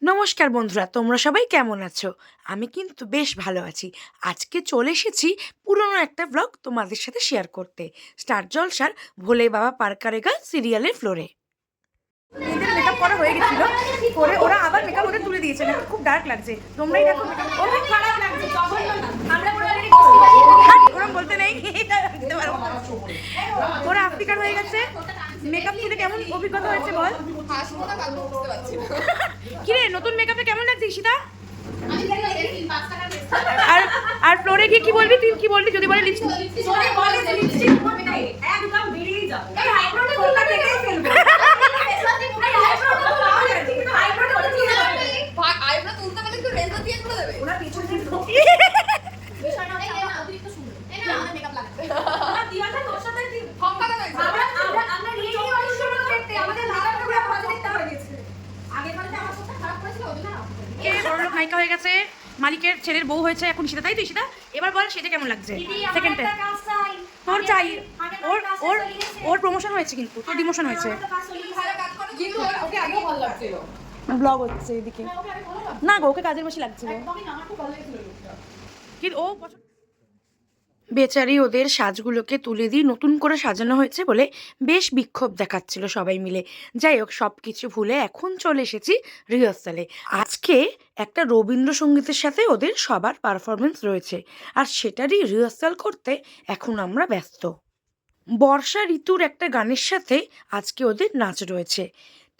নমস্কার বন্ধুরা, তোমরা সবাই কেমন আছো? আমি কিন্তু বেশ ভালো আছি। আজকে চলে এসেছি পুরনো একটা ব্লগ তোমাদের সাথে শেয়ার করতে, স্টার জলসার ভোলে বাবা পার করেগা সিরিয়ালের ফ্লোরে। এদের মেকআপ করা হয়ে গেছিল, করে ওরা আবার মেকআপ ওদের তুলে দিয়েছে। এখন খুব ডার্ক লাগছে, তোমরাই দেখো। অনেক খারাপ লাগছে, ওরকম বলতে নেই, ওরা আফ্রিকার হয়ে গেছে। মেকআপ তুলে কেমন অভিজ্ঞতা হয়েছে বল? কিরে, নতুন মেকআপে কেমন লাগছে ঈশিতা? আর আর ফ্লোরে গিয়ে কি বলবি? তুই কি বলবি যদি বলে লিপস্টিক? একদম বেরিয়ে যাবে। এই আইব্রোটা কোনটা কেটেই ফেলবে। আইব্রো তুলতে গেলে একটু রেজার দিয়ে করে দেবে। ওরা পিছন থেকে বিষয়টা না অতিরিক্ত সুন্দর। এটা আমরা মেকআপ লাগাতে। ওরা দিয়াটা তোর সাথে ফক্কাটা লাগছে। আমরা রিয়েলি অনেক সুন্দর দেখতে। আমাদের লাগাটা পুরো ভালো দেখতে হয়ে গেছে। আগের বারে আমার সাথে খারাপ করেছিল ওই না। কে বড়লোক নায়িকা হয়ে গেছে, মালিকের ছেলের বউ হয়েছে এখন ঈশিতা, তাই তো ঈশিতা? এবার বল সেটা কেমন লাগছে? সেকেন্ড টাইম তোর চাই, ওর ওর ওর প্রমোশন হয়েছে কিন্তু তোর ডিমোশন হয়েছে। কিন্তু ওকে আগেও ভালো লাগছিল, ব্লগ হচ্ছে এদিকে না গো, ওকে কাজের বেশি লাগছিল কিন্তু ও বেচারি ওদের সাজগুলোকে তুলে দিয়ে নতুন করে সাজানো হয়েছে বলে বেশ বিক্ষোভ দেখাচ্ছিল সবাই মিলে। যাই হোক, সব কিছু ভুলে এখন চলে এসেছি রিহার্সালে। আজকে একটা রবীন্দ্রসঙ্গীতের সাথে ওদের সবার পারফরমেন্স রয়েছে, আর সেটারই রিহার্সাল করতে এখন আমরা ব্যস্ত। বর্ষা ঋতুর একটা গানের সাথে আজকে ওদের নাচ রয়েছে।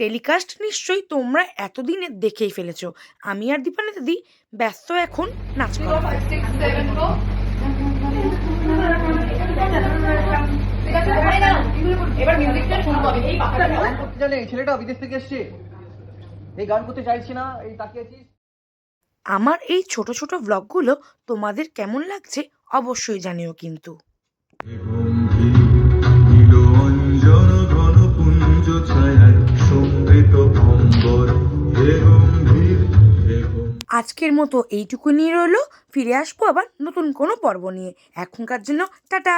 টেলিকাস্ট নিশ্চয়ই তোমরা এতদিনে দেখেই ফেলেছো। আমি আর দীপানা দিদি ব্যস্ত এখন নাচ করা। এবার মিউজিকটা শুনবো। এই পাখাটা গান করতে জানে, এই ছেলেটা বিদেশ থেকে এসেছে, এই গান করতে চাইছি না, এই তাকিয়েছিস। আমার এই ছোট ছোট ব্লগগুলো তোমাদের কেমন লাগছে অবশ্যই জানিও কিন্তু। আজকের মতো এইটুকু নিয়ে রইলো, ফিরে আসবো আবার নতুন কোনো পর্ব নিয়ে। এখনকার জন্য টাটা।